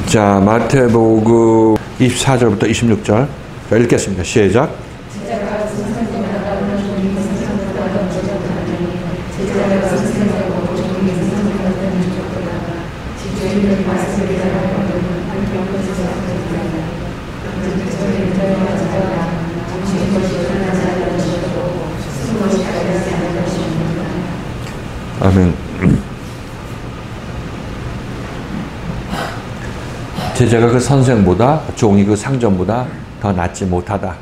자, 마태복음 24절부터 26절 읽겠습니다. 시작. 아멘. 제자가 그 선생보다 종이 그 상전보다 더 낫지 못하다.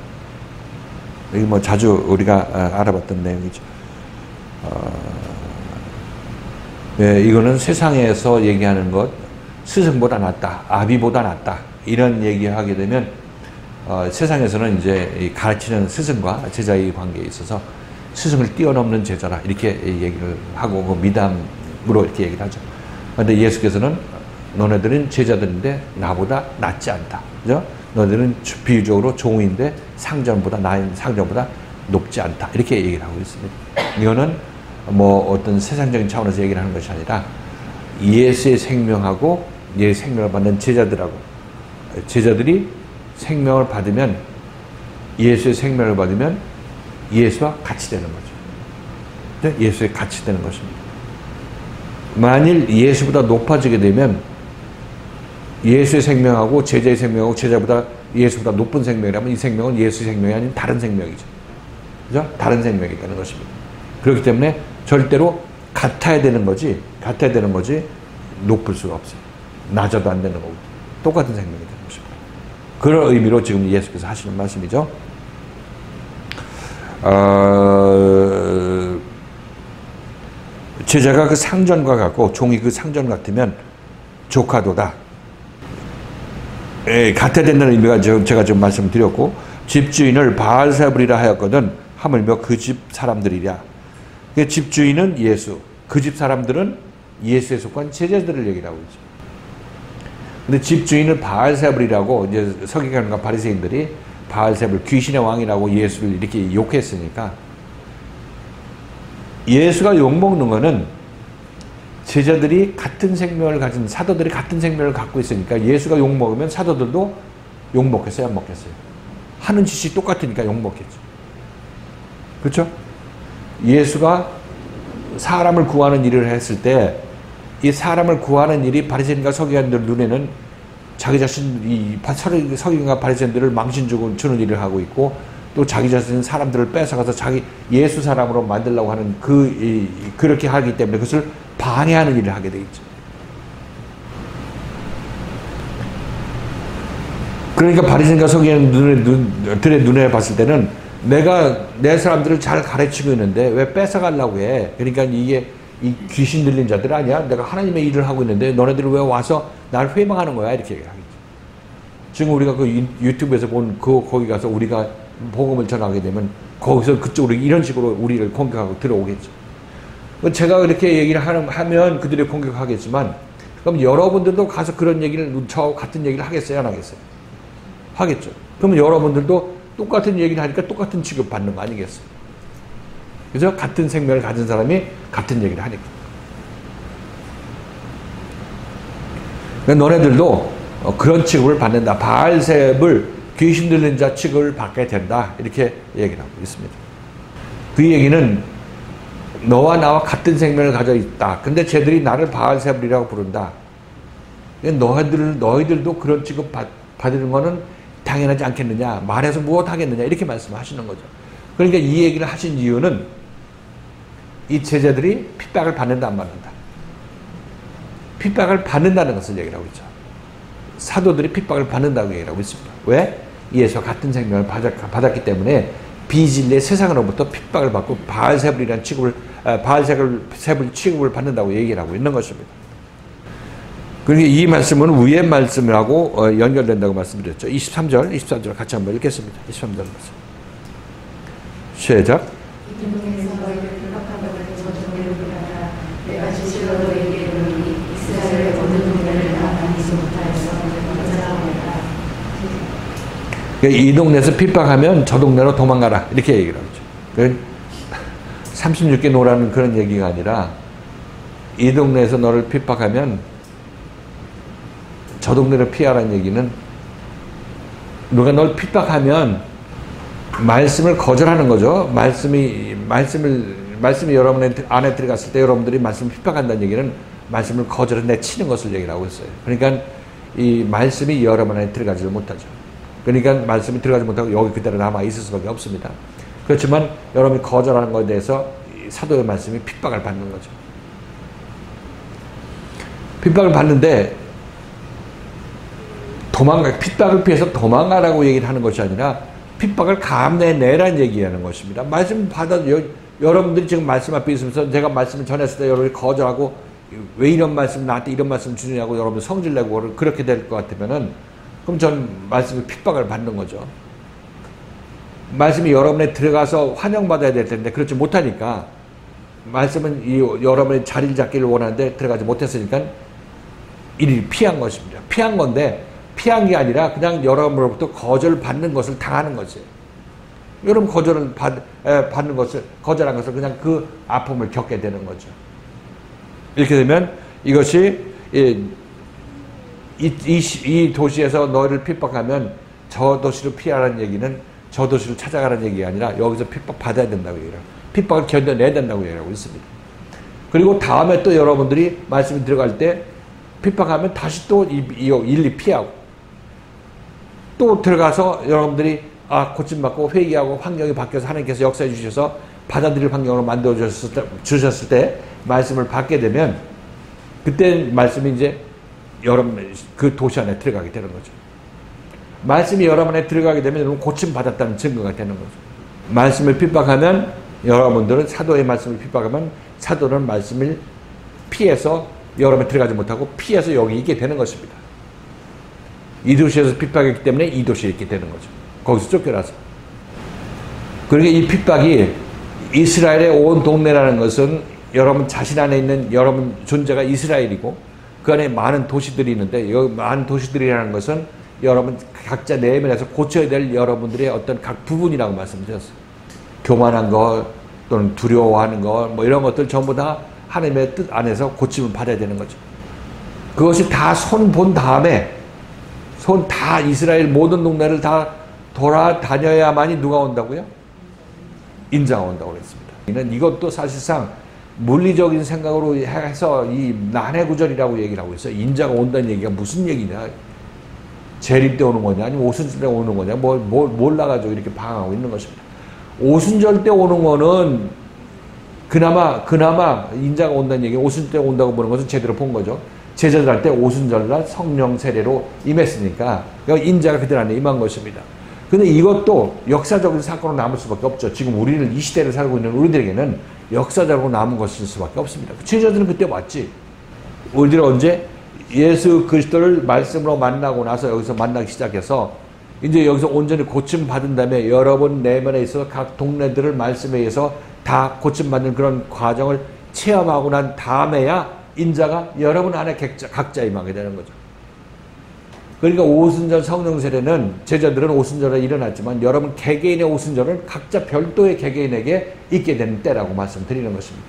이게 뭐 자주 우리가 알아봤던 내용이죠. 네, 이거는 세상에서 얘기하는 것, 스승보다 낫다, 아비보다 낫다 이런 얘기하게 되면 세상에서는 이제 가르치는 스승과 제자의 관계에 있어서 스승을 뛰어넘는 제자라 이렇게 얘기를 하고 그 미담으로 이렇게 얘기를 하죠. 그런데 예수께서는 너네들은 제자들인데 나보다 낫지 않다. 그죠? 너네들은 비유적으로 종인데 상전보다 높지 않다. 이렇게 얘기를 하고 있습니다. 이거는 뭐 어떤 세상적인 차원에서 얘기를 하는 것이 아니라 예수의 생명하고 예수의 생명을 받는 제자들하고 제자들이 생명을 받으면 예수의 생명을 받으면 예수와 같이 되는 거죠. 예수에 같이 되는 것입니다. 만일 예수보다 높아지게 되면 예수의 생명하고 제자의 생명하고 제자보다 예수보다 높은 생명이라면 이 생명은 예수의 생명이 아닌 다른 생명이죠. 그죠? 다른 생명이 되는 것입니다. 그렇기 때문에 절대로 같아야 되는 거지 높을 수가 없어요. 낮아도 안 되는 거고 똑같은 생명이 되는 것입니다. 그런 의미로 지금 예수께서 하시는 말씀이죠. 제자가 그 상전과 같고 종이 그 상전 같으면 조카도다. 같아야 된다는 의미가 제가 좀 말씀드렸고 집주인을 바알세불이라 하였거든 하물며 그 집 사람들이랴. 집주인은 예수, 그 집 사람들은 예수에 속한 제자들을 얘기를 하고 있죠. 근데 집주인을 바알세불이라고 이제 서기관과 바리새인들이 바알세불 귀신의 왕이라고 예수를 이렇게 욕했으니까 예수가 욕먹는 거는 제자들이 같은 생명을 가진 사도들이 같은 생명을 갖고 있으니까 예수가 욕먹으면 사도들도 욕먹겠어요? 안 먹겠어요? 하는 짓이 똑같으니까 욕먹겠죠. 그렇죠? 예수가 사람을 구하는 일을 했을 때 이 사람을 구하는 일이 바리새인과 서기관들 눈에는 자기 자신 이 서기관과 바리새인들을 망신 주는 일을 하고 있고 또 자기 자신 사람들을 뺏어가서 자기 예수 사람으로 만들려고 하는 그렇게 하기 때문에 그것을 방해하는 일을 하게 되겠죠. 그러니까 바리새인과 서기관들의 눈에 봤을 때는 내가 내 사람들을 잘 가르치고 있는데 왜 뺏어가려고 해? 그러니까 이게 이 귀신 들린 자들 아니야? 내가 하나님의 일을 하고 있는데 너네들이 왜 와서 날 회방하는 거야? 이렇게 얘기하겠죠. 지금 우리가 그 유튜브에서 본 거기 가서 우리가 복음을 전하게 되면 거기서 그쪽으로 이런 식으로 우리를 공격하고 들어오겠죠. 제가 이렇게 얘기를 하면 그들이 공격하겠지만 그럼 여러분들도 가서 그런 얘기를 저하고 같은 얘기를 하겠어요? 안 하겠어요? 하겠죠. 그러면 여러분들도 똑같은 얘기를 하니까 똑같은 취급 받는 거 아니겠어요? 그죠? 같은 생명을 가진 사람이 같은 얘기를 하니까. 그러니까 너네들도 그런 취급을 받는다. 바알세불 귀신 들린 자 취급을 받게 된다. 이렇게 얘기를 하고 있습니다. 그 얘기는 너와 나와 같은 생명을 가져 있다. 근데 쟤들이 나를 바알세불이라고 부른다. 너희들도 그런 취급 받는 거는 당연하지 않겠느냐. 말해서 무엇 하겠느냐. 이렇게 말씀하시는 거죠. 그러니까 이 얘기를 하신 이유는 이 제자들이 핍박을 받는다 안 받는다. 핍박을 받는다는 것을 얘기를 하고 있죠. 사도들이 핍박을 받는다고 얘기를 하고 있습니다. 왜? 예수와 같은 생명을 받았기 때문에 비진리의 세상으로부터 핍박을 받고 바알세불이라는 취급을 바알세불 취급을 받는다고 얘기를 하고 있는 것입니다. 그러니까 이 말씀은 위의 말씀하고 연결된다고 말씀드렸죠. 23절 같이 한번 읽겠습니다. 23절 말씀. 시작. 이 동네에서 핍박하면 저 동네로 도망가라 이렇게 얘기를 하죠. 36개 노라는 그런 얘기가 아니라 이 동네에서 너를 핍박하면 저 동네를 피하라는 얘기는 누가 널 핍박하면 말씀을 거절하는 거죠. 말씀이 여러분 안에 들어갔을 때 여러분들이 말씀을 핍박한다는 얘기는 말씀을 거절해 내치는 것을 얘기를 하고 있어요. 그러니까 이 말씀이 여러분 안에 들어가지 못하죠. 그러니까 말씀이 들어가지 못하고 여기 그대로 남아 있을 수밖에 없습니다. 그렇지만 여러분이 거절하는 것에 대해서 사도의 말씀이 핍박을 받는 거죠. 핍박을 받는데 핍박을 피해서 도망가라고 얘기를 하는 것이 아니라 핍박을 감내내라는 얘기하는 것입니다. 말씀 여러분들이 지금 말씀 앞에 있으면서 제가 말씀을 전했을 때 여러분이 거절하고 왜 이런 말씀 나한테 이런 말씀 주느냐고 여러분 성질내고 그렇게 될 것 같으면은 그럼 전 말씀을 핍박을 받는 거죠. 말씀이 여러분에 들어가서 환영받아야 될 텐데 그렇지 못하니까 말씀은 여러분의 자리를 잡기를 원하는데 들어가지 못했으니까 이를 피한 것입니다. 피한 건데 피한 게 아니라 그냥 여러분으로부터 거절을 받는 것을 당하는 거지. 여러분 거절을 받는 것을 거절한 것을 그냥 그 아픔을 겪게 되는 거죠. 이렇게 되면 이것이 이 도시에서 너희를 핍박하면 저 도시를 피하라는 얘기는 저 도시를 찾아가라는 얘기가 아니라 여기서 핍박 받아야 된다고 얘기해요. 핍박을 견뎌내야 된다고 얘기하고 있습니다. 그리고 다음에 또 여러분들이 말씀이 들어갈 때 핍박하면 다시 또 일리 피하고 또 들어가서 여러분들이 고침받고 회개하고 환경이 바뀌어서 하나님께서 역사해 주셔서 받아들일 환경으로 만들어 주셨을 때 말씀을 받게 되면 그때 말씀이 이제 여러분 그 도시 안에 들어가게 되는 거죠. 말씀이 여러분 안에 들어가게 되면 여러분 고침받았다는 증거가 되는 거죠. 말씀을 핍박하면 여러분들은 사도의 말씀을 핍박하면 사도는 말씀을 피해서 여러분에 들어가지 못하고 피해서 여기 있게 되는 것입니다. 이 도시에서 핍박했기 때문에 이 도시에 있게 되는 거죠. 거기서 쫓겨나서. 그러니까 이 핍박이 이스라엘의 온 동네라는 것은 여러분 자신 안에 있는 여러분 존재가 이스라엘이고 그 안에 많은 도시들이 있는데 이 많은 도시들이라는 것은 여러분 각자 내면에서 고쳐야 될 여러분들의 어떤 각 부분이라고 말씀드렸어요. 교만한 것 또는 두려워하는 것 뭐 이런 것들 전부 다 하나님의 뜻 안에서 고침을 받아야 되는 거죠. 그것이 다 손 본 다음에 다 이스라엘 모든 동네를 다 돌아다녀야만이 누가 온다고요? 인자가 온다고 그랬습니다. 이것도 사실상 물리적인 생각으로 해서 이 난해구절이라고 얘기를 하고 있어요. 인자가 온다는 얘기가 무슨 얘기냐? 재림 때 오는 거냐? 아니면 오순절 때 오는 거냐? 몰라가지고 이렇게 방황하고 있는 것입니다. 오순절 때 오는 거는 그나마 인자가 온다는 얘기, 오순절 때 온다고 보는 것은 제대로 본 거죠. 제자들한테 오순절날 성령 세례로 임했으니까 인자가 그들 안에 임한 것입니다. 근데 이것도 역사적인 사건으로 남을 수밖에 없죠. 지금 우리는 이 시대를 살고 있는 우리들에게는 역사적으로 남은 것일 수밖에 없습니다. 제자들은 그때 왔지. 우리들은 언제? 예수 그리스도를 말씀으로 만나고 나서 여기서 만나기 시작해서 이제 여기서 온전히 고침받은 다음에 여러분 내면에 있어서 각 동네들을 말씀에 의해서 다 고침받는 그런 과정을 체험하고 난 다음에야 인자가 여러분 안에 각자 임하게 되는 거죠. 그러니까 오순절 성령 세례는 제자들은 오순절에 일어났지만 여러분 개개인의 오순절은 각자 별도의 개개인에게 있게 되는 때라고 말씀드리는 것입니다.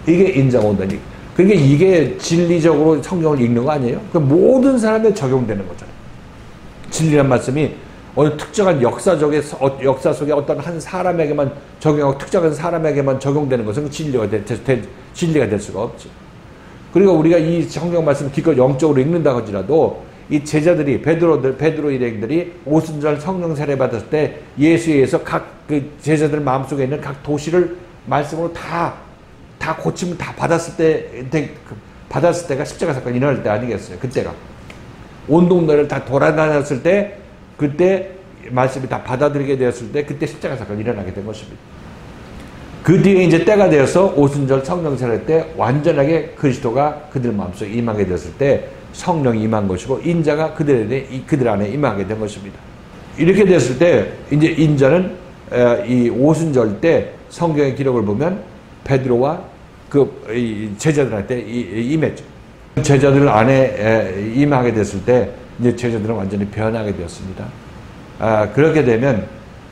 이게 인자가 온다니. 그러니까 이게 진리적으로 성경을 읽는 거 아니에요? 그 모든 사람에 적용되는 거잖아요. 진리란 말씀이 어느 특정한 역사 속에 어떤 한 사람에게만 적용하고 특정한 사람에게만 적용되는 것은 진리가 될 수가 없죠. 그리고 우리가 이 성경 말씀을 기껏 영적으로 읽는다 할지라도 이 제자들이 베드로 일행들이 오순절 성령 세례 받았을 때 예수에 의해서 각 그 제자들 마음속에 있는 각 도시를 말씀으로 다 고침을 다 받았을 때가 십자가 사건이 일어날 때 아니겠어요? 그때가 온 동네를 다 돌아다녔을 때 그때 말씀이 다 받아들이게 되었을 때 그때 십자가 사건이 일어나게 된 것입니다. 그 뒤에 이제 때가 되어서 오순절 성령 세례 때 완전하게 그리스도가 그들 마음속에 임하게 되었을 때 성령이 임한 것이고 인자가 그들 안에 임하게 된 것입니다. 이렇게 됐을 때 이제 인자는 이 오순절 때 성경의 기록을 보면 베드로와 그 제자들한테 임했죠. 제자들 안에 임하게 됐을 때 이제 제자들은 완전히 변하게 되었습니다. 그렇게 되면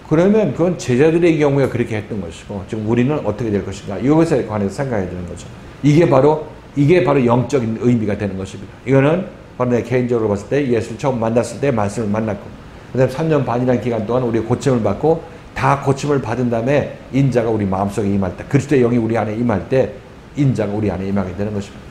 그러면 그건 제자들의 경우에 그렇게 했던 것이고 지금 우리는 어떻게 될 것인가 이것에 관해서 생각해야 되는 거죠. 이게 바로 영적인 의미가 되는 것입니다. 이거는 바로 내 개인적으로 봤을 때 예수를 처음 만났을 때 말씀을 만났고, 그 다음에 3년 반이라는 기간 동안 우리가 고침을 받고, 다 고침을 받은 다음에 인자가 우리 마음속에 임할 때, 그리스도의 영이 우리 안에 임할 때 인자가 우리 안에 임하게 되는 것입니다.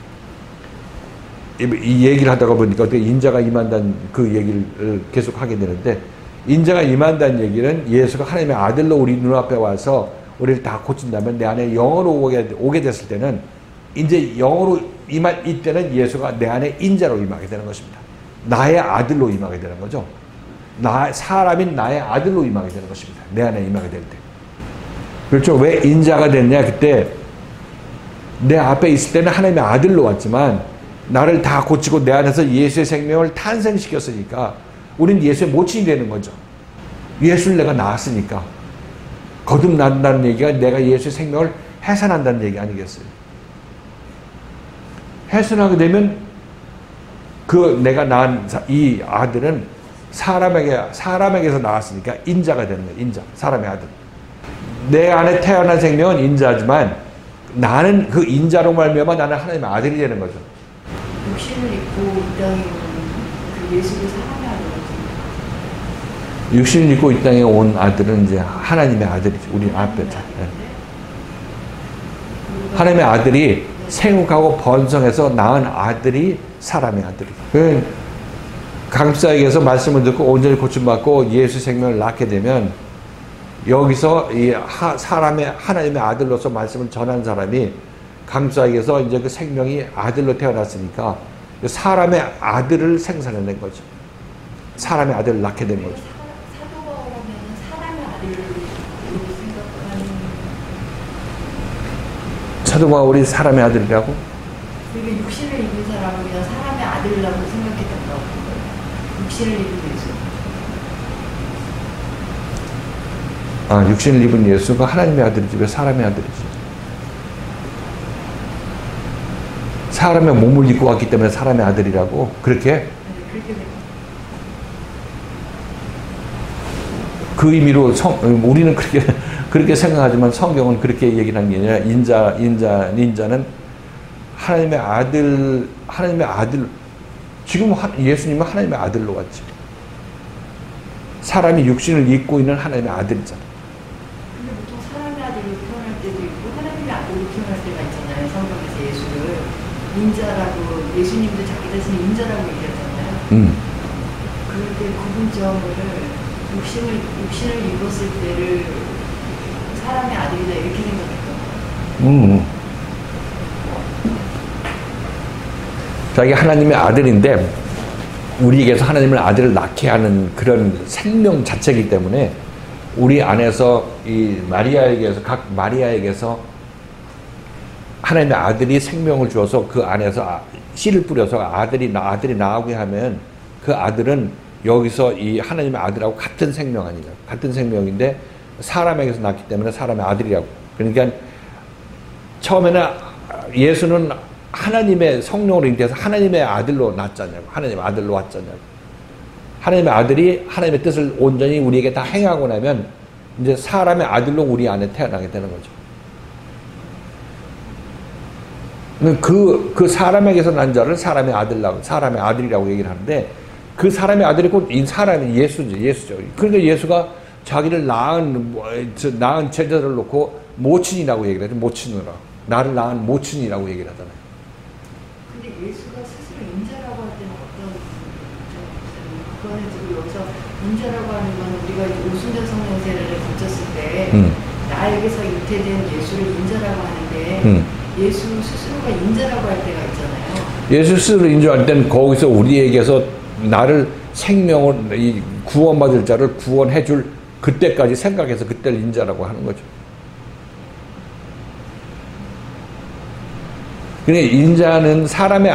이 얘기를 하다가 보니까 어떻게 인자가 임한다는 그 얘기를 계속 하게 되는데, 인자가 임한다는 얘기는 예수가 하나님의 아들로 우리 눈앞에 와서 우리를 다 고친다면 내 안에 영으로 오게 됐을 때는 이제 영으로 임할 이때는 예수가 내 안에 인자로 임하게 되는 것입니다. 나의 아들로 임하게 되는 거죠. 사람인 나의 아들로 임하게 되는 것입니다. 내 안에 임하게 될 때. 그렇죠. 왜 인자가 됐냐? 그때 내 앞에 있을 때는 하나님의 아들로 왔지만 나를 다 고치고 내 안에서 예수의 생명을 탄생시켰으니까 우리는 예수의 모친이 되는 거죠. 예수를 내가 낳았으니까. 거듭난다는 얘기가 내가 예수의 생명을 해산한다는 얘기 아니겠어요? 해산하게 되면 그 내가 낳은 이 아들은 사람에게서 나왔으니까 인자가 되는 거예요. 인자. 사람의 아들. 내 안에 태어난 생명은 인자지만 나는 그 인자로 말미암아 나는 하나님의 아들이 되는 거죠. 육신을 입고 이 땅에 온 그 예수를 사랑하는 거죠. 육신을 입고 이 땅에 온 아들은 이제 하나님의 아들이죠. 우리 앞에. 하나님의 아들이 생육하고 번성해서 낳은 아들이 사람의 아들이에요. 강사에게서 말씀을 듣고 온전히 고침받고 예수 생명을 낳게 되면 여기서 이 하나님의 아들로서 말씀을 전한 사람이 강사에게서 이제 그 생명이 아들로 태어났으니까 사람의 아들을 생산해낸 거죠. 사람의 아들을 낳게 된 거죠. 사도가 오면 사람의 아들로 생각하는. 사도 바울이 사람의 아들이라고? 그러니까 육신을 입은 사람은 그냥 사람의 아들이라고 생각했던 거예요. 육신을 입은 예수. 육신을 입은 예수가 하나님의 아들이지 왜 사람의 아들이지? 사람의 몸을 입고 왔기 때문에 사람의 아들이라고? 그렇게? 네, 그렇게 돼요. 그 의미로 우리는 그렇게 생각하지만 성경은 그렇게 얘기를 하는 게 아니라 인자는 하나님의 아들, 지금 예수님은 하나님의 아들로 왔지. 사람이 육신을 입고 있는 하나님의 아들이잖아. 근데 보통 사람의 아들로 태어날 때도 있고 하나님의 아들로 태어날 때가 있잖아요. 성경에서 예수를 인자라고, 예수님도 자기 자신을 인자라고 얘기하잖아요. 그럴 때 구분점을 육신을 입었을 때를 사람의 아들이다 이렇게 생각했던 거예요. 자기 하나님의 아들인데 우리에게서 하나님을 아들을 낳게 하는 그런 생명 자체이기 때문에 우리 안에서 이 각 마리아에게서 하나님의 아들이 생명을 주어서 그 안에서 씨를 뿌려서 아들이 나오게 하면 그 아들은 여기서 이 하나님의 아들하고 같은 생명 아니냐. 같은 생명인데 사람에게서 낳기 때문에 사람의 아들이라고. 그러니까 처음에는 예수는 하나님의 성령으로 잉태해서 하나님의 아들로 낳았잖아요. 하나님의 아들로 왔잖아요. 하나님의 아들이 하나님의 뜻을 온전히 우리에게 다 행하고 나면 이제 사람의 아들로 우리 안에 태어나게 되는 거죠. 그 사람에게서 난 자를 사람의 아들이라고 얘기를 하는데 그 사람의 아들이 곧 이 사람이 예수죠. 그러니까 예수가 자기를 낳은 제자를 놓고 모친이라고 얘기를 하죠. 모친으로. 나를 낳은 모친이라고 얘기를 하잖아요. 근데 예수가 스스로 인자라고 할 때는 그거는 지금 여기서 인자라고 하는 건 우리가 오순절 성령세례를 거쳤을 때 나에게서 잉태된 예수를 인자라고 하는데 예수 스스로가 인자라고 할 때가 있잖아요. 예수 스스로 인자할 때는 거기서 우리에게서 나를 생명을 구원받을 자를 구원해줄 그때까지 생각해서 그때를 인자라고 하는 거죠. 그러니까 인자는 하나님의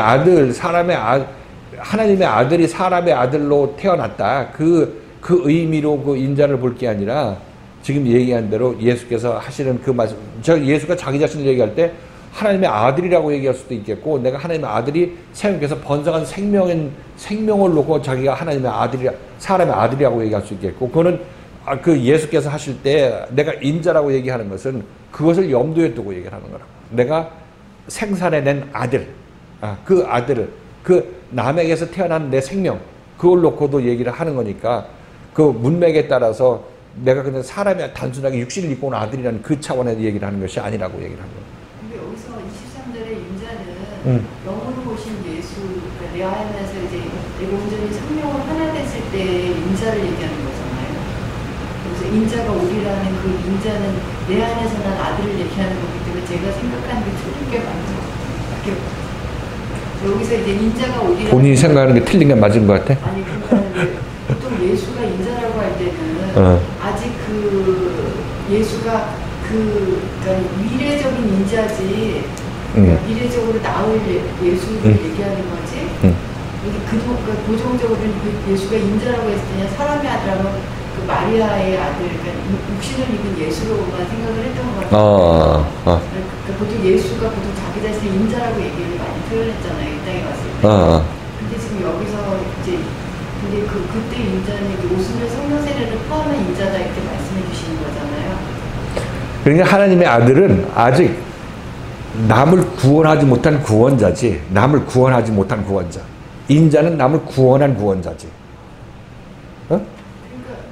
아들이 사람의 아들로 태어났다. 그 의미로 그 인자를 볼 게 아니라 지금 얘기한 대로 예수께서 하시는 그 말씀, 예수가 자기 자신을 얘기할 때 하나님의 아들이라고 얘기할 수도 있겠고, 내가 하나님의 아들이 생명께서 번성한 생명을 놓고 자기가 사람의 아들이라고 얘기할 수 있겠고, 그거는 그 예수께서 하실 때 내가 인자라고 얘기하는 것은 그것을 염두에 두고 얘기를 하는 거라고. 내가 생산해낸 아들, 그 아들을 그 남에게서 태어난 내 생명, 그걸 놓고도 얘기를 하는 거니까 그 문맥에 따라서 내가 그냥 사람이 단순하게 육신을 입고 온 아들이라는 그 차원에서 얘기를 하는 것이 아니라고 얘기를 하는 거예요. 근데 여기서 23절의 인자는 영으로 오신 예수, 그러니까 내 안에서 이제 내가 온전히 성령을 하나 됐을 때 인자를 얘기하는 거잖아요. 그래서 인자가 우리라는 그 인자는 내 안에서 난 아들을 얘기하는 거기 때문에 제가 생각하는 게 틀린 게 맞는 것 같아요. 여기서 이제 인자가 우리라는 본인이 생각하는 게 틀린 게 맞은 것 같아? 아니 그러니까 보통 예수가 인자라고 할 때는 아직 그 예수가 그러니까 미래적인 인자지 그러니까 미래적으로 나올 예수를 얘기하는 거지. 그러니까 고정적으로는 그 예수가 인자라고 했을 때는 사람의 아들하면 그 마리아의 아들, 그러니까 육신을 입은 예수로만 생각을 했던 것 같아요. 그러니까 보통 예수가 보통 자기 자신을 인자라고 얘기를 많이 표현했잖아요. 이 땅에 왔을 때. 근데 지금 여기서 이제 근데 그때 인자는 오순절 성령 세례를 포함한 인자다 이렇게 말씀해 주시는 거잖아요. 그러니까 하나님의 아들은 아직 남을 구원하지 못한 구원자지, 남을 구원하지 못한 구원자. 인자는 남을 구원한 구원자지.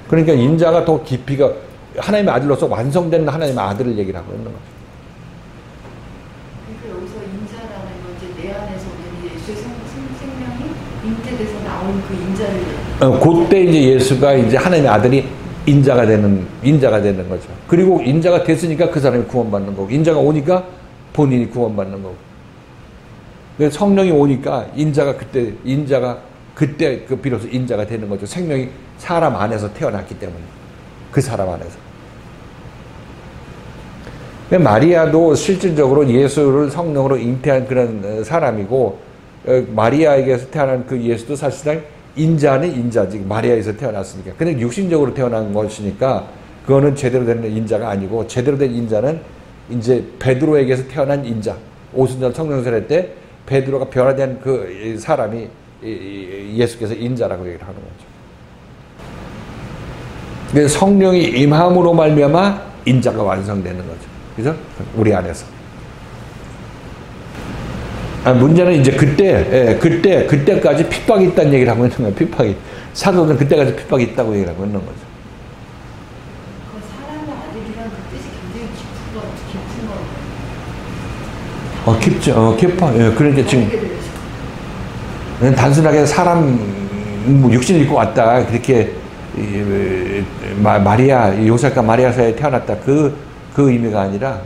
그러니까 인자가 더 깊이가 하나님의 아들로서 완성된 하나님의 아들을 얘기를 하고 있는 거죠. 그러니까 여기서 인자라는 건 이제 내 안에서 예수의 생명이 잉태돼서 나온 그 인자를. 그때 이제 예수가 이제 하나님의 아들이 인자가 되는 거죠. 그리고 인자가 됐으니까 그 사람이 구원받는 거고, 인자가 오니까 본인이 구원받는 거고. 성령이 오니까 인자가 그때 그 비로소 인자가 되는 거죠. 생명이 사람 안에서 태어났기 때문에. 그 사람 안에서. 마리아도 실질적으로 예수를 성령으로 잉태한 그런 사람이고, 마리아에게서 태어난 그 예수도 사실상 인자는 인자지. 마리아에서 태어났으니까. 근데 육신적으로 태어난 것이니까 그거는 제대로 된 인자가 아니고, 제대로 된 인자는 이제 베드로에게서 태어난 인자. 오순절 성령 세례 때 베드로가 변화된 그 사람이 예수께서 인자라고 얘기를 하는 거죠. 그래서 성령이 임함으로 말미암아 인자가 완성되는 거죠. 그죠? 우리 안에서. 문제는 이제 그때까지 핍박이 있다는 얘기를 하고 있는 거예요. 핍박이. 사도는 그때까지 핍박이 있다고 얘기를 하고 있는 거죠. 사람의 아들이란 그 뜻이 굉장히 깊은 거. 깊죠. 깊어. 예, 그러니까 지금 단순하게 사람 육신을 입고 왔다 그렇게 마리아 요셉과 마리아 사이에 태어났다 그 의미가 아니라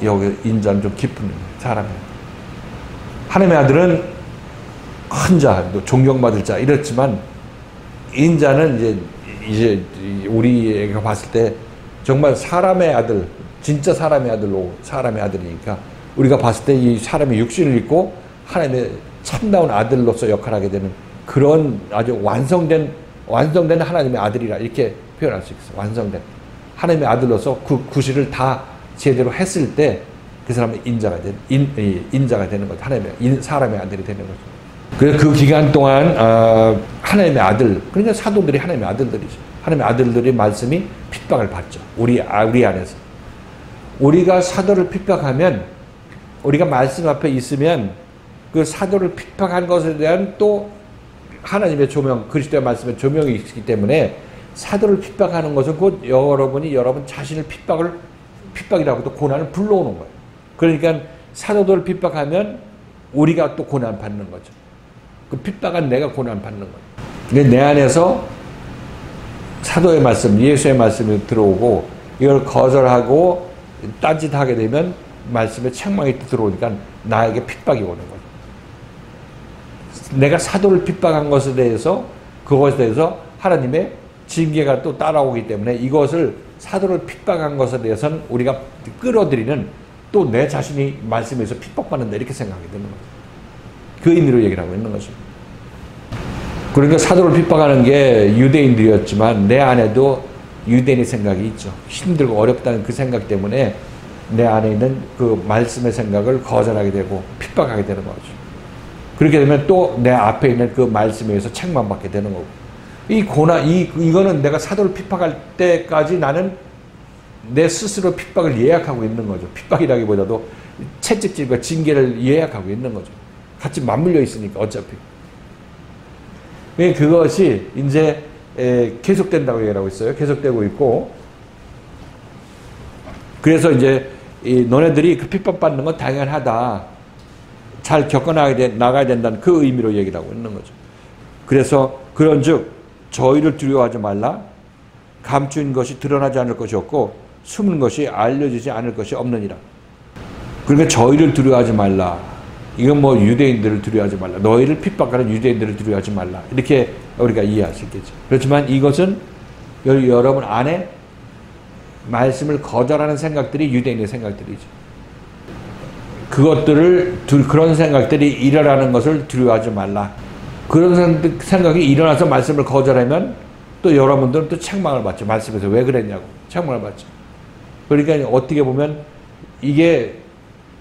여기 인자는 좀 깊은 사람이에요. 하나님의 아들은 큰 자, 존경받을 자 이렇지만 인자는 이제 우리가 봤을 때 정말 사람의 아들, 진짜 사람의 아들로 사람의 아들이니까 우리가 봤을 때 이 사람이 육신을 입고 하나님의 참다운 아들로서 역할하게 되는 그런 아주 완성된 하나님의 아들이라 이렇게 표현할 수 있어요. 완성된 하나님의 아들로서 그 구실을 다 제대로 했을 때 그 사람은 인자가 되는 거죠. 사람의 아들이 되는 거죠. 그래서 그 기간 동안 하나님의 아들, 그러니까 사도들이 하나님의 아들들이죠. 하나님의 아들들의 말씀이 핍박을 받죠. 우리 안에서. 우리가 사도를 핍박하면, 우리가 말씀 앞에 있으면 그 사도를 핍박한 것에 대한 또 하나님의 조명, 그리스도의 말씀의 조명이 있기 때문에 사도를 핍박하는 것은 곧 여러분 자신을 핍박이라고 또 고난을 불러오는 거예요. 그러니까 사도들을 핍박하면 우리가 또 고난 받는 거죠. 그 핍박한 내가 고난 받는 거예요. 근데 내 안에서 사도의 말씀, 예수의 말씀이 들어오고 이걸 거절하고 딴짓하게 되면 말씀에 책망이 들어오니까 나에게 핍박이 오는 거예요. 내가 사도를 핍박한 것에 대해서 그것에 대해서 하나님의 징계가 또 따라오기 때문에 이것을 사도를 핍박한 것에 대해서는 우리가 끌어들이는 또 내 자신이 말씀에서 핍박받는다 이렇게 생각하게 되는 거죠. 그 의미로 얘기를 하고 있는 거죠. 그러니까 사도를 핍박하는 게 유대인들이었지만 내 안에도 유대인의 생각이 있죠. 힘들고 어렵다는 그 생각 때문에 내 안에 있는 그 말씀의 생각을 거절하게 되고 핍박하게 되는 거죠. 그렇게 되면 또 내 앞에 있는 그 말씀에 의해서 책망받게 되는 거고. 이거는 내가 사도를 핍박할 때까지 나는 내 스스로 핍박을 예약하고 있는 거죠. 핍박이라기보다도 채찍질과 징계를 예약하고 있는 거죠. 같이 맞물려 있으니까 어차피. 그것이 이제 계속된다고 얘기하고 있어요. 계속되고 있고. 그래서 이제 너네들이 그 핍박받는 건 당연하다. 잘 나가야 된다는 그 의미로 얘기를 하고 있는 거죠. 그래서 그런즉 저희를 두려워하지 말라. 감추인 것이 드러나지 않을 것이 없고 숨은 것이 알려지지 않을 것이 없느니라. 그러니까 저희를 두려워하지 말라. 이건 뭐 유대인들을 두려워하지 말라. 너희를 핍박하는 유대인들을 두려워하지 말라. 이렇게 우리가 이해할 수 있겠죠. 그렇지만 이것은 여러분 안에 말씀을 거절하는 생각들이 유대인의 생각들이죠. 그런 생각들이 일어나는 것을 두려워하지 말라. 그런 생각이 일어나서 말씀을 거절하면 또 여러분들은 또 책망을 받죠. 말씀에서 왜 그랬냐고 책망을 받죠. 그러니까 어떻게 보면 이게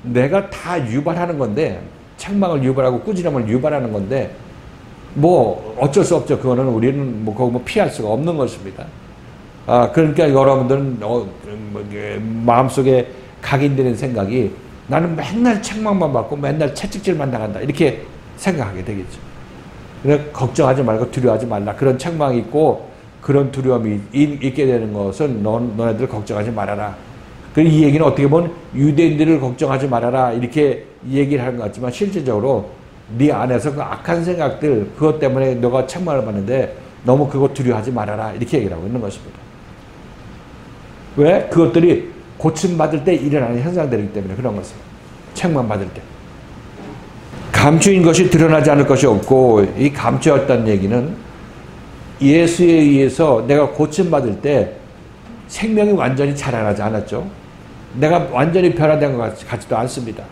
내가 다 유발하는 건데, 책망을 유발하고 꾸지람을 유발하는 건데 뭐 어쩔 수 없죠. 그거는 우리는 뭐 피할 수가 없는 것입니다. 그러니까 여러분들은 마음속에 각인되는 생각이 나는 맨날 책망만 받고 맨날 채찍질만 당한다 이렇게 생각하게 되겠죠. 그러니까 걱정하지 말고 두려워하지 말라. 그런 책망이 있고 그런 두려움이 있게 되는 것은 너네들 걱정하지 말아라. 이 얘기는 어떻게 보면 유대인들을 걱정하지 말아라 이렇게 얘기를 하는 것 같지만 실질적으로 네 안에서 그 악한 생각들 그것 때문에 너가 책망을 받는데 너무 그거 두려워하지 말아라 이렇게 얘기를 하고 있는 것입니다. 왜? 그것들이 고침받을 때 일어나는 현상들이기 때문에 그런 것을 책망받을 때 감추인 것이 드러나지 않을 것이 없고 이 감추었다는 얘기는 예수에 의해서 내가 고침받을 때 생명이 완전히 자라나지 않았죠. 내가 완전히 변화된 것 같지도 않습니다.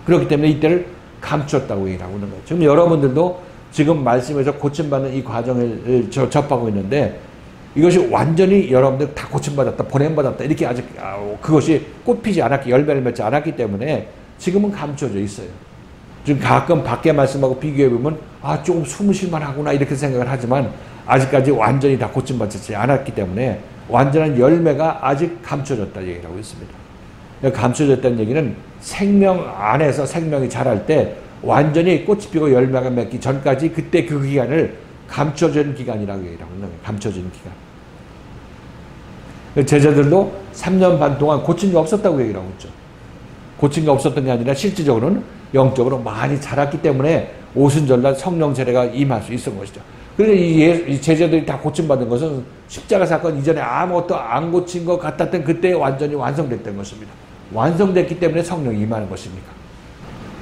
그렇기 때문에 이때를 감추었다고 얘기를 하고 있는 거예요. 지금 여러분들도 지금 말씀에서 고침받는 이 과정을 접하고 있는데 이것이 완전히 여러분들 다 고침받았다, 보냄받았다 이렇게 아직 그것이 꽃피지 않았기, 열매를 맺지 않았기 때문에 지금은 감춰져 있어요. 지금 가끔 밖에 말씀하고 비교해보면 조금 숨으실만 하구나 이렇게 생각을 하지만 아직까지 완전히 다 고침받지 않았기 때문에 완전한 열매가 아직 감춰졌다 얘기를 하고 있습니다. 감춰졌다는 얘기는 생명 안에서 생명이 자랄 때 완전히 꽃이 피고 열매가 맺기 전까지 그때 그 기간을 감춰진 기간이라고 얘기를 하고 있는 거예요. 감춰진 기간. 제자들도 3년 반 동안 고친 게 없었다고 얘기를 하고 있죠. 고친 게 없었던 게 아니라 실질적으로는 영적으로 많이 자랐기 때문에 오순절날 성령 세례가 임할 수 있었던 것이죠. 그런데 이 제자들이 다 고침받은 것은 십자가 사건 이전에 아무것도 안 고친 것 같았던 그때 완전히 완성됐던 것입니다. 완성됐기 때문에 성령이 임하는 것입니까?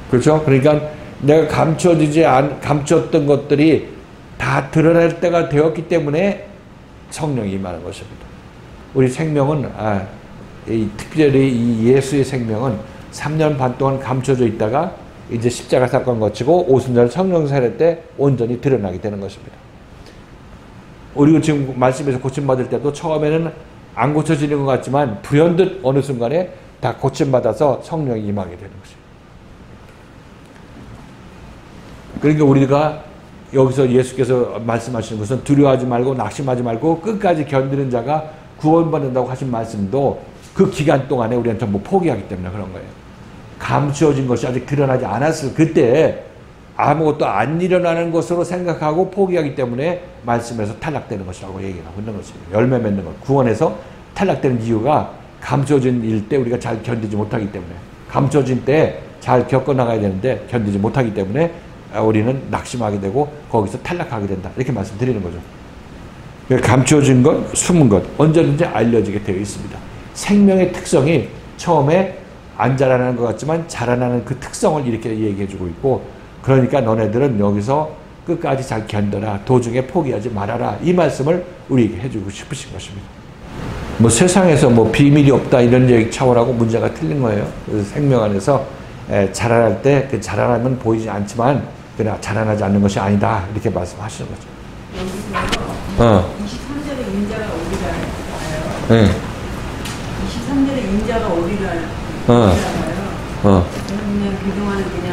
그렇죠? 그러니까 내가 감췄던 것들이 다 드러날 때가 되었기 때문에 성령이 임하는 것입니다. 우리 생명은 특별히 이 예수의 생명은 3년 반 동안 감춰져 있다가 이제 십자가 사건 거치고 오순절 성령 세례 때 온전히 드러나게 되는 것입니다. 우리가 지금 말씀에서 고침받을 때도 처음에는 안 고쳐지는 것 같지만 불현듯 어느 순간에 다 고침받아서 성령이 임하게 되는 것입니다. 그러니까 우리가 여기서 예수께서 말씀하시는 것은 두려워하지 말고 낙심하지 말고 끝까지 견디는 자가 구원받는다고 하신 말씀도 그 기간 동안에 우리는 전부 포기하기 때문에 그런 거예요. 감추어진 것이 아직 드러나지 않았을 그때 아무것도 안 일어나는 것으로 생각하고 포기하기 때문에 말씀에서 탈락되는 것이라고 얘기하고 있는 것입니다. 열매 맺는 것. 구원에서 탈락되는 이유가 감춰진 일 때 우리가 잘 견디지 못하기 때문에 감춰진 때 잘 겪어나가야 되는데 견디지 못하기 때문에 우리는 낙심하게 되고 거기서 탈락하게 된다. 이렇게 말씀드리는 거죠. 감춰진 것, 숨은 것 언제든지 알려지게 되어 있습니다. 생명의 특성이 처음에 안 자라나는 것 같지만 자라나는 그 특성을 이렇게 얘기해주고 있고 그러니까 너네들은 여기서 끝까지 잘 견뎌라. 도중에 포기하지 말아라. 이 말씀을 우리에게 해주고 싶으신 것입니다. 뭐 세상에서 뭐 비밀이 없다 이런 얘기 차원하고 문제가 틀린 거예요. 그래서 생명 안에서 자라날 때 그 자라나면 보이지 않지만 그러나 자라나지 않는 것이 아니다. 이렇게 말씀하시는 거죠. 여기서 23절의 인자가 어디가요? 네. 23절의 인자가 어디가요? 그냥 그동안은 그냥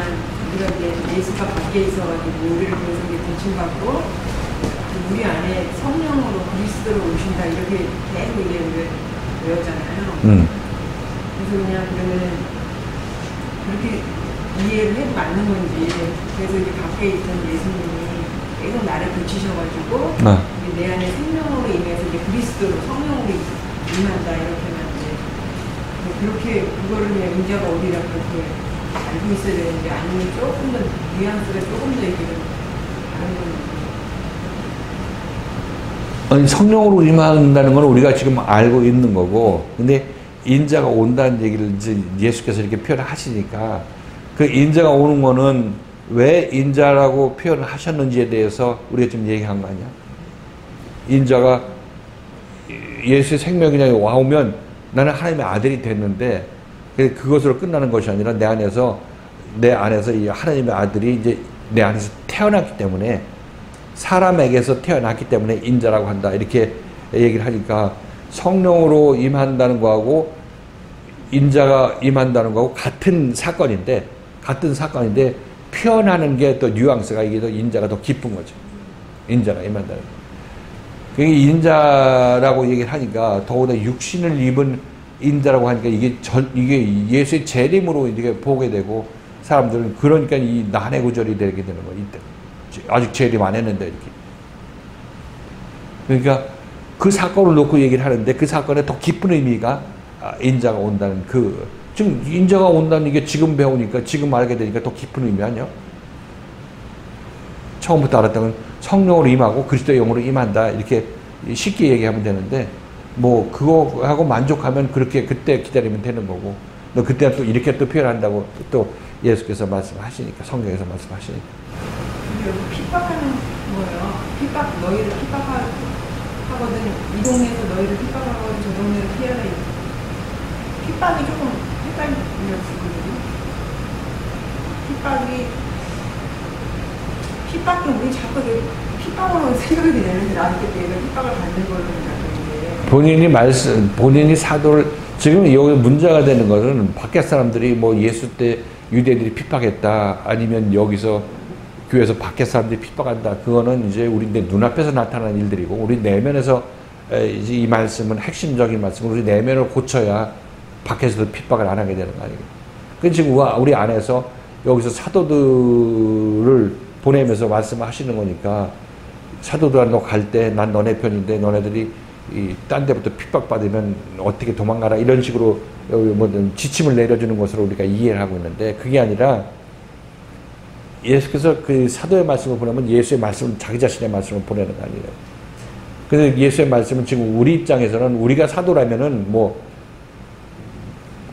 우리가 이제 예수가 밖에 있어가지고 우리를 그래서 고침받고 우리 안에 성령으로 그리스도로 오신다 이렇게 계속 얘기를 외우잖아요. 그래서 그냥 그러면 그렇게 이해를 해도 맞는 건지. 그래서 이제 밖에 있던 예수님이 계속 나를 고치셔가지고 내 안에 생명으로 임해서 이제 그리스도로 성령으로 임한다 이렇게만 이제 뭐 그렇게 그거를 그냥 인자가 어디라 그렇게 알고 있어야 되는지 아니면 조금 더 뉘앙스가 조금 더 얘기를 다른 건지. 아니, 성령으로 임한다는 건 우리가 지금 알고 있는 거고, 근데 인자가 온다는 얘기를 이제 예수께서 이렇게 표현을 하시니까 그 인자가 오는 거는 왜 인자라고 표현을 하셨는지에 대해서 우리가 지금 얘기한 거 아니야? 인자가 예수의 생명이 그냥 와오면 나는 하나님의 아들이 됐는데 그것으로 끝나는 것이 아니라 내 안에서 이 하나님의 아들이 이제 내 안에서 태어났기 때문에 사람에게서 태어났기 때문에 인자라고 한다 이렇게 얘기를 하니까 성령으로 임한다는 거하고 인자가 임한다는 거하고 같은 사건인데 표현하는 게 또 뉘앙스가 이게 더 인자가 더 깊은 거죠. 인자가 임한다는 거. 그게 인자라고 얘기를 하니까 더구나 육신을 입은 인자라고 하니까 이게 예수의 재림으로 이렇게 보게 되고 사람들은 그러니까 이 난해 구절이 되게 되는 거예요. 이때 아직 재림 안 했는데 이렇게. 그러니까 그 사건을 놓고 얘기를 하는데 그 사건에 더 깊은 의미가 인자가 온다는 지금 인자가 온다는 게 지금 배우니까 지금 알게 되니까 더 깊은 의미 아니야? 처음부터 알았던 건 성령으로 임하고 그리스도의 영으로 임한다 이렇게 쉽게 얘기하면 되는데 뭐 그거하고 만족하면 그렇게 그때 기다리면 되는 거고 너 그때 또 이렇게 또 표현한다고 또 예수께서 말씀하시니까 성경에서 말씀하시니까 여기 핍박하는 거예요. 너희를 핍박하거든. 이 동네에서 너희를 핍박하거든. 저 동네를 피해라. 핍박이 조금 헷갈렸거든요. 핍박은 우리 자꾸 핍박으로 생각이 되는데 나한테 내가 핍박을 받는 걸로 생각하는데 본인이 사도를 지금 여기 문제가 되는 것은 밖에 사람들이 뭐 예수 때 유대인들이 핍박했다 아니면 여기서 교회에서 밖에 사람들이 핍박한다 그거는 이제 우리 눈앞에서 나타나는 일들이고 우리 내면에서 이제 이 말씀은 핵심적인 말씀은 우리 내면을 고쳐야 밖에서도 핍박을 안 하게 되는 거 아니겠어요. 그 지금 우리 안에서 여기서 사도들을 보내면서 말씀하시는 거니까 사도들아 너 갈 때 난 너네 편인데 너네들이 딴 데부터 핍박받으면 어떻게 도망가라 이런 식으로 뭐든 지침을 내려주는 것으로 우리가 이해를 하고 있는데 그게 아니라 예수께서 그 사도의 말씀을 보내면 예수의 말씀은 자기 자신의 말씀을 보내는 거 아니에요. 그래서 예수의 말씀은 지금 우리 입장에서는 우리가 사도라면은 뭐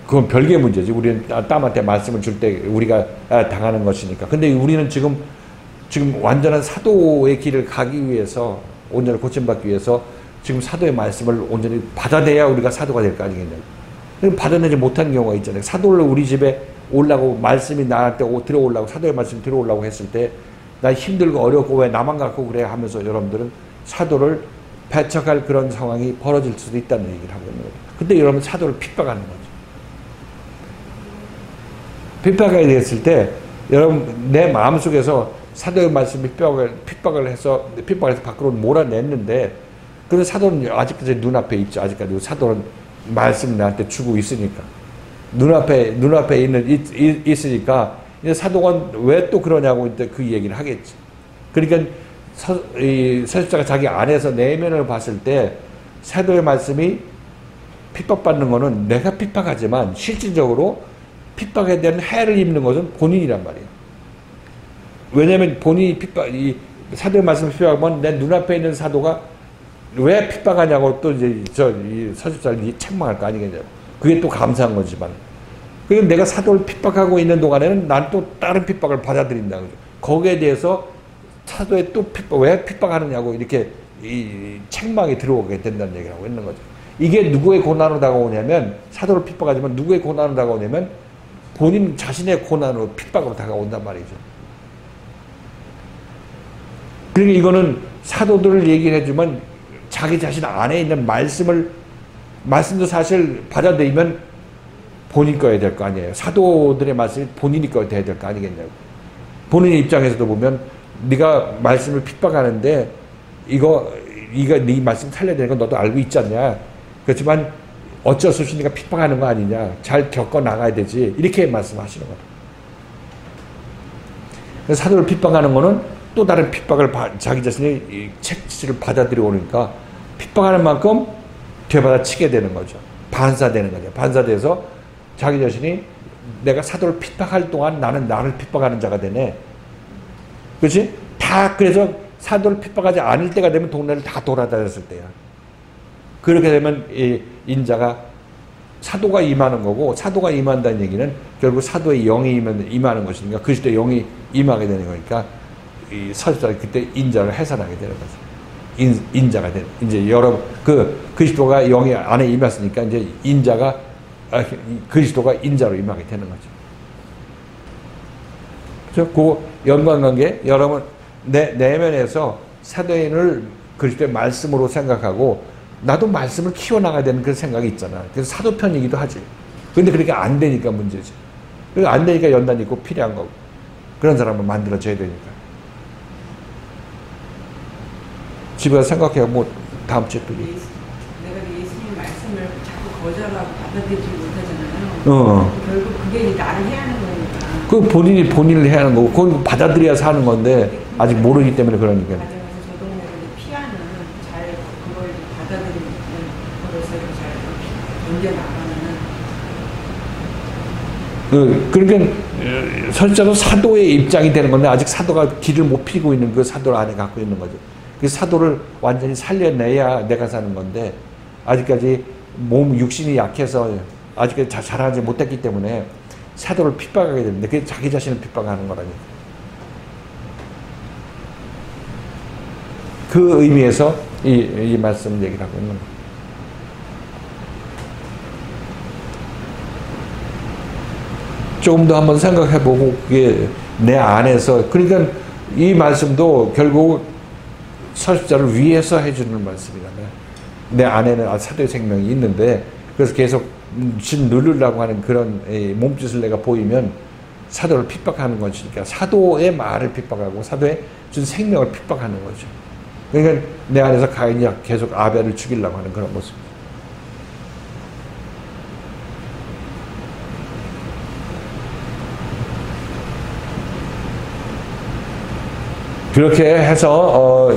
그건 별개의 문제지. 우리는 땀한테 말씀을 줄 때 우리가 당하는 것이니까. 근데 우리는 지금 완전한 사도의 길을 가기 위해서 온전히 고침받기 위해서 지금 사도의 말씀을 온전히 받아내야 우리가 사도가 될 거 아니겠냐고. 받아내지 못하는 경우가 있잖아요. 사도를 우리 집에 오려고 말씀이 나한테 들어오려고 사도의 말씀이 들어오려고 했을 때 나 힘들고 어렵고 왜 나만 갖고 그래 하면서 여러분들은 사도를 배척할 그런 상황이 벌어질 수도 있다는 얘기를 하고 있는 거죠. 근데 여러분 사도를 핍박하는 거죠. 핍박하게 됐을 때 여러분 내 마음속에서 사도의 말씀이 핍박을 해서 밖으로 몰아냈는데 그런 사도는 아직까지 눈앞에 있죠. 아직까지 사도는 말씀 나한테 주고 있으니까 눈앞에 있으니까 이제 사도가 왜 또 그러냐고 이제 그 얘기를 하겠지. 그러니까 서십자가 자기 안에서 내면을 봤을 때 사도의 말씀이 핍박받는 거는 내가 핍박하지만 실질적으로 핍박에 대한 해를 입는 것은 본인이란 말이에요. 왜냐하면 본인이 사도의 말씀을 핍박하면 내 눈앞에 있는 사도가 왜 핍박하냐고 또 이제 서십자를 책망할 거 아니겠냐고. 그게 또 감사한 거지만. 그리고 내가 사도를 핍박하고 있는 동안에는 난 또 다른 핍박을 받아들인다. 그죠. 거기에 대해서 사도에 또 왜 핍박하느냐고 이렇게 이 책망이 들어오게 된다는 얘기를 하고 있는 거죠. 이게 누구의 고난으로 다가오냐면 사도를 핍박하지만 누구의 고난으로 다가오냐면 본인 자신의 고난으로 핍박으로 다가온단 말이죠. 그러니까 이거는 사도들을 얘기를 해주면 자기 자신 안에 있는 말씀도 사실 받아들이면 본인 거야 될 거 아니에요. 사도들의 말씀이 본인이 거야 돼야 될 거 아니겠냐고. 본인의 입장에서도 보면 네가 말씀을 핍박하는데 네 말씀 살려야 되는 건 너도 알고 있지 않냐. 그렇지만 어쩔 수 없이 네가 핍박하는 거 아니냐. 잘 겪어 나가야 되지. 이렇게 말씀하시는 거다. 사도를 핍박하는 거는 또 다른 핍박을 자기 자신이 이 책지를 받아들이고 오니까 핍박하는 만큼 되받아치게 되는 거죠. 반사되는 거죠. 반사돼서 자기 자신이 내가 사도를 핍박할 동안 나는 나를 핍박하는 자가 되네. 그렇지? 다 그래서 사도를 핍박하지 않을 때가 되면 동네를 다 돌아다녔을 때야. 그렇게 되면 이 인자가 사도가 임하는 거고, 사도가 임한다는 얘기는 결국 사도의 영이 임하는 것이니까 그리스도의 영이 임하게 되는 거니까 이 서십자가 그때 인자를 해산하게 되는 거죠. 인자가 되는. 이제 여러분 그리스도가 영이 안에 임했으니까 이제 인자가 그리스도가 인자로 임하게 되는 거죠. 그렇죠? 그 연관관계 여러분 내면에서 사도인을 그리스도의 말씀으로 생각하고 나도 말씀을 키워나가야 되는 그런 생각이 있잖아. 그래서 사도편이기도 하지. 그런데 그렇게 안 되니까 문제지. 안 되니까 연단이 꼭 필요한 거고. 그런 사람을 만들어줘야 되니까. 집에 가서 생각해. 뭐 다음 주에 또. 내가 예수님 말씀을 자꾸 거절하고 받아들이지 못하잖아요. 결국 그게 나를 해야 하는 거니까. 그 본인을 해야 하는 거고, 그건 받아들여서 하는 건데 아직 모르기 때문에 그러니까. 과정에서 저도 모르게 피하는 잘 그걸 받아들이는 거로서 잘 견뎌나가면은. 그러니까 설자도 사도의 입장이 되는 건데 아직 사도가 길을 못 피고 있는 그 사도를 안에 갖고 있는 거죠. 그 사도를 완전히 살려내야 내가 사는 건데 아직까지 육신이 약해서 아직까지 잘하지 못했기 때문에 사도를 핍박하게 되는데 그게 자기 자신을 핍박하는 거라니까. 그 의미에서 이 말씀 얘기를 하고 있는 거예요. 조금 더 한번 생각해보고 그게 내 안에서 그러니까 이 말씀도 결국 서십자를 위해서 해주는 말씀이잖아요. 내 안에는 사도의 생명이 있는데 그래서 계속 누르려고 하는 그런 몸짓을 내가 보이면 사도를 핍박하는 것이니까 사도의 말을 핍박하고 사도의 준 생명을 핍박하는 거죠. 그러니까 내 안에서 가인이 계속 아벨을 죽이려고 하는 그런 모습입니다. 그렇게 해서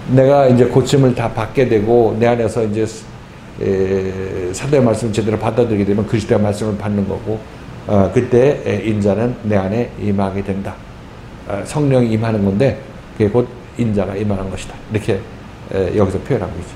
내가 이제 고침을 다 받게 되고 내 안에서 이제 사도의 말씀을 제대로 받아들이게 되면 그리스도의 말씀을 받는 거고 그때 인자는 내 안에 임하게 된다. 성령이 임하는 건데 그게 곧 인자가 임하는 것이다. 이렇게 여기서 표현하고 있죠.